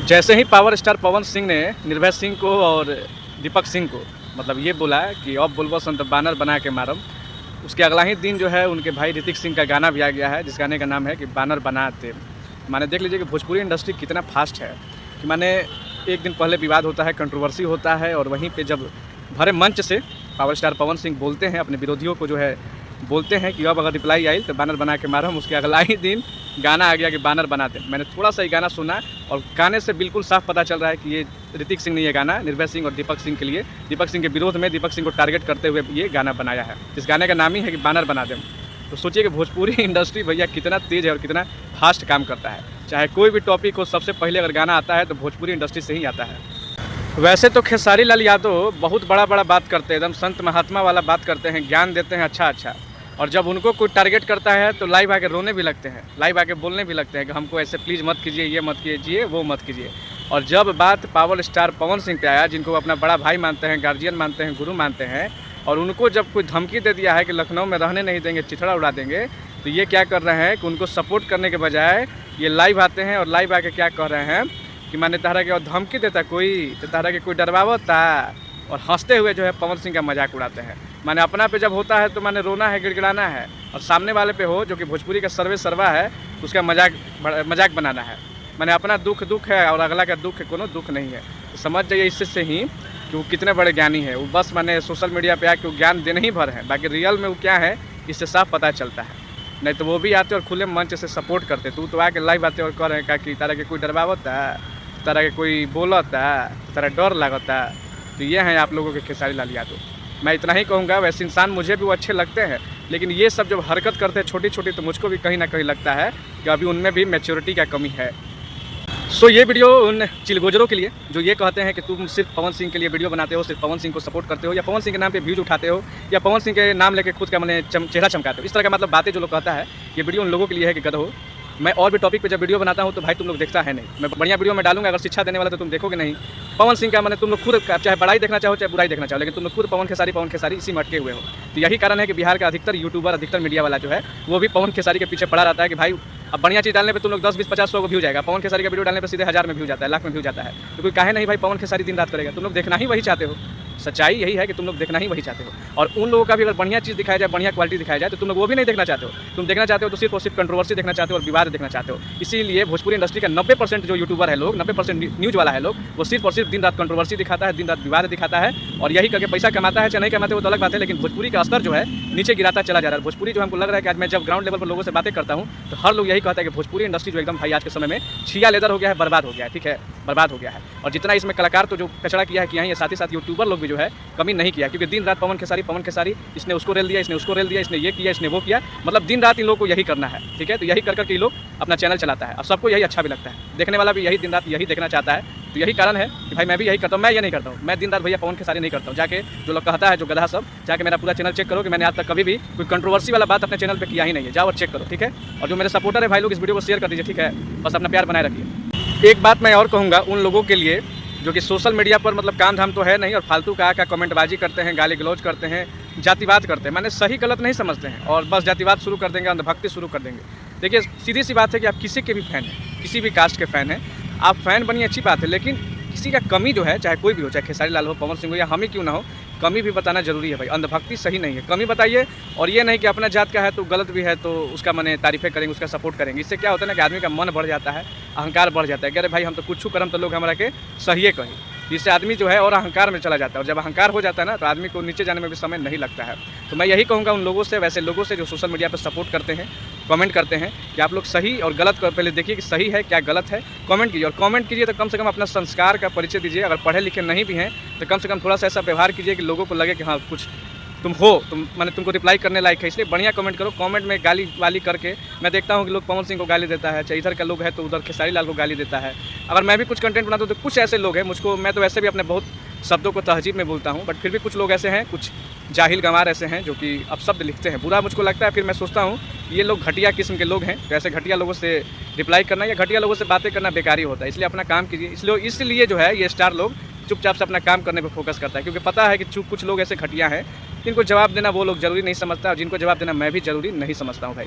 जैसे ही power star Pawan Singh ने निर्भय सिंह को और दीपक सिंह को मतलब ये बोला कि अब बोलबो संत बैनर बना के मारम, उसके अगला ही दिन जो है उनके भाई ऋतिक सिंह का गाना भी आ गया है, जिस गाने का नाम है कि बैनर बनाते। माने देख लीजिए कि भोजपुरी इंडस्ट्री कितना फास्ट है कि माने एक दिन पहले विवाद होता है, कंट्रोवर्सी होता है, और वहीं पे जब भरे मंच से पावर स्टार पवन सिंह बोलते हैं, अपने विरोधियों को जो है बोलते हैं कि अब अगर रिप्लाई आई तो बैनर बना के मारम, उसके अगला ही दिन गाना आ गया कि बैनर बनाते। मैंने थोड़ा सा ही गाना सुना और गाने से बिल्कुल साफ पता चल रहा है कि ये ऋतिक सिंह ने ये गाना निर्भय सिंह और दीपक सिंह के लिए, दीपक सिंह के विरोध में दीपक सिंह को टारगेट करते हुए ये गाना बनाया है। इस गाने का नाम ही है कि बैनर बना दें। तो सोचिए कि भोजपुरी इंडस्ट्री भैया कितना तेज़ है और कितना फास्ट काम करता है। चाहे कोई भी टॉपिक हो, सबसे पहले अगर गाना आता है तो भोजपुरी इंडस्ट्री से ही आता है। वैसे तो खेसारी लाल यादव बहुत बड़ा बात करते हैं, एकदम संत महात्मा वाला बात करते हैं, ज्ञान देते हैं अच्छा, और जब उनको कोई टारगेट करता है तो लाइव आके रोने भी लगते हैं, लाइव आके बोलने भी लगते हैं कि हमको ऐसे प्लीज़ मत कीजिए, ये मत कीजिए, वो मत कीजिए। और जब बात पावर स्टार पवन सिंह पे आया, जिनको अपना बड़ा भाई मानते हैं, गार्जियन मानते हैं, गुरु मानते हैं, और उनको जब कोई धमकी दे दिया है कि लखनऊ में रहने नहीं देंगे, चिथड़ा उड़ा देंगे, तो ये क्या कर रहे हैं कि उनको सपोर्ट करने के बजाय ये लाइव आते हैं और लाइव आके क्या कह रहे हैं कि मैंने तारा के और धमकी देता कोई तो तारा के कोई डरवावता, और हंसते हुए जो है पवन सिंह का मजाक उड़ाते हैं। माने अपना पे जब होता है तो माने रोना है, गिड़गिड़ाना है, और सामने वाले पे हो जो कि भोजपुरी का सर्वा है तो उसका मजाक बनाना है। माने अपना दुख है और अगला का दुख कोनो दुख नहीं है। तो समझ जाइए इससे से ही कि वो कितने बड़े ज्ञानी है। वो बस माने सोशल मीडिया पे आके वो ज्ञान देने ही भर है, बाकी रियल में वो क्या है इससे साफ पता चलता है। नहीं तो वो भी आते और खुले मंच से सपोर्ट करते, तो आके लाइव आते और कह रहे हैं कि तारा के कोई डरवावता, तारा के कोई बोलता, तारा डर लगता। तो ये हैं आप लोगों के खेसारी लाल यादव। मैं इतना ही कहूँगा, वैसे इंसान मुझे भी वो अच्छे लगते हैं, लेकिन ये सब जब हरकत करते हैं छोटी, तो मुझको भी कहीं ना कहीं लगता है कि अभी उनमें भी मैच्योरिटी का कमी है। सो ये वीडियो उन चिलगोजरों के लिए जो ये कहते हैं कि तुम सिर्फ पवन सिंह के लिए वीडियो बनाते हो, सिर्फ पवन सिंह को सपोर्ट करते हो, या पवन सिंह के नाम पे व्यूज उठाते हो, या पवन सिंह के नाम लेके खुद का मैंने चेहरा चमकाते हो, इस तरह का मतलब बातें जो लोग कहता है, ये वीडियो उन लोगों के लिए है कि गध हो। मैं और भी टॉपिक पे जब वीडियो बनाता हूँ तो भाई तुम लोग देखता है नहीं, मैं बढ़िया वीडियो में डालूंगा, अगर शिक्षा देने वाला तो तुम देखोगे नहीं। पवन सिंह का मैंने तुम लोग खुद चाहे बड़ाई देखना चाहो चाहे बुराई देखना चाहो, लेकिन तुम लोग खुद पवन खेसारी इसी में अटके हुए हो। तो यही कारण है कि बिहार का अधिकतर यूट्यूबर, अधिकतर मीडिया वाला जो है वो भी पवन खेसारी के पीछे पड़ा रहता है कि भाई अब बढ़िया चीज़ डालने पे तुम लोग 10, 20, 50, 100 को व्यू जाएगा, पवन खेसारी का वीडियो डालने पे सीधे 1000 में व्यू जाता है, लाख में व्यू जाता है। तो कोई काहे नहीं भाई पवन खेसारी दिन रात करेगा, तुम लोग देखना ही वही चाहते हो। सच्चाई यही है कि तुम लोग देखना ही वही चाहते हो, और उन लोगों का भी अगर बढ़िया चीज़ दिखाया जाए, बढ़िया क्वालिटी दिखाया जाए, तो तुम लोग वो भी नहीं देखना चाहते हो। तुम देखना चाहते हो तो सिर्फ और सिर्फ कंट्रोवर्सी देखना चाहते हो और विवाद देखना चाहते हो। इसीलिए भोजपुरी इंडस्ट्री का 90% जो यूट्यूबर है लोग, 90% न्यूज़ वाला है लोग, वो सिर्फ और सिर्फ दिन रात कंट्रोवर्सी दिखाता है, दिन रात विवाद दिखाता है, और यही करके पैसा कमाता है। चाहे नहीं कमाते वो तो अलग बात है, लेकिन भोजपुरी का स्तर जो है नीचे गिराता चला जा रहा है। भोजपुरी जो हमको लग रहा है कि आज मैं जब ग्राउंड लेवल पर लोगों से बातें करता हूँ तो हर लोग यही कहता है कि भोजपुरी इंडस्ट्री जो एकदम भाई आज के समय में छिया लेदर हो गया है, बर्बाद हो गया है। ठीक है, बर्बाद हो गया है। और जितना इसमें कलाकार तो जो कचरा किया है किया है, साथ ही साथ यूट्यूबर लोग भी जो है कमी नहीं किया, क्योंकि दिन रात पवन खेसारी, इसने उसको रेल दिया, इसने उसको रेल दिया, इसने ये किया, इसने वो किया, मतलब दिन रात इन लोगों को यही करना है। ठीक है, तो यही कर करके ये लोग अपना चैनल चलाता है, और सबको यही अच्छा भी लगता है, देखने वाला भी यही दिन रात यही देखना चाहता है। तो यही कारण है कि भाई मैं भी यही करता हूँ। मैं ये नहीं करता हूँ, मैं दिन रात भैया पवन खेसारी नहीं करता हूँ। जाके जो लोग कहता है, जो गधा सब, जाके मेरा पूरा चैनल चेक करो कि मैंने आज तक कभी भी कोई कंट्रोवर्सी वाला बात अपने चैनल पे किया ही नहीं है। जाओ और चेक करो, ठीक है। और जो मेरे सपोर्टर है भाई लोग, इस वीडियो को शेयर कर दीजिए, ठीक है। बस अपना प्यार बनाए रखिए। एक बात मैं और कहूँगा उन लोगों के लिए जो कि सोशल मीडिया पर मतलब काम धाम तो है नहीं और फालतू का कमेंटबाजी करते हैं, गाली गलौज करते हैं, जातिवाद करते हैं, माने सही गलत नहीं समझते हैं और बस जातिवाद शुरू कर देंगे, अंधभक्ति शुरू कर देंगे। देखिए सीधी सी बात है कि आप किसी के भी फ़ैन हैं, किसी भी कास्ट के फ़ैन हैं, आप फ़ैन बनिए, अच्छी बात है, लेकिन किसी का कमी जो है, चाहे कोई भी हो, चाहे खेसारी लाल हो, पवन सिंह हो, या हम ही क्यों ना हो, कमी भी बताना जरूरी है भाई। अंधभक्ति सही नहीं है, कमी बताइए। और ये नहीं कि अपना जात का है तो गलत भी है तो उसका माने तारीफें करेंगे, उसका सपोर्ट करेंगे। इससे क्या होता है ना कि आदमी का मन बढ़ जाता है, अहंकार बढ़ जाता है कि अरे भाई हम तो कुछ करम तो लोग हमारा के सही कही। जिससे आदमी जो है और अहंकार में चला जाता है, और जब अहंकार हो जाता है ना तो आदमी को नीचे जाने में भी समय नहीं लगता है। तो मैं यही कहूँगा उन लोगों से, वैसे लोगों से जो सोशल मीडिया पर सपोर्ट करते हैं, कमेंट करते हैं, कि आप लोग सही और गलत को पहले देखिए कि सही है क्या गलत है, कमेंट कीजिए। और कमेंट कीजिए तो कम से कम अपना संस्कार का परिचय दीजिए। अगर पढ़े लिखे नहीं भी हैं तो कम से कम थोड़ा सा ऐसा व्यवहार कीजिए कि लोगों को लगे कि हाँ कुछ तुम हो, तुम मैंने तुमको रिप्लाई करने लायक है। इसलिए बढ़िया कमेंट करो। कमेंट में गाली वाली करके मैं देखता हूँ कि लोग पवन सिंह को गाली देता है, चाहे इधर का लोग है तो उधर खेसारी लाल को गाली देता है। अगर मैं भी कुछ कंटेंट बनाता हूँ तो कुछ ऐसे लोग हैं, मुझको मैं तो वैसे भी अपने बहुत शब्दों को तहजीब में बोलता हूँ, बट फिर भी कुछ लोग ऐसे हैं, कुछ जाहिल गंवार ऐसे हैं जो कि अब शब्द लिखते हैं, बुरा मुझको लगता है। फिर मैं सोचता हूँ ये लोग घटिया किस्म के लोग हैं, तो ऐसे घटिया लोगों से रिप्लाई करना या घटिया लोगों से बातें करना बेकारी होता है। इसलिए अपना काम कीजिए। इसलिए जो है ये स्टार लोग चुपचाप से अपना काम करने पर फोकस करता है, क्योंकि पता है कि कुछ लोग ऐसे घटिया हैं जिनको जवाब देना वो लोग ज़रूरी नहीं समझता, और जिनको जवाब देना मैं भी ज़रूरी नहीं समझता हूँ भाई।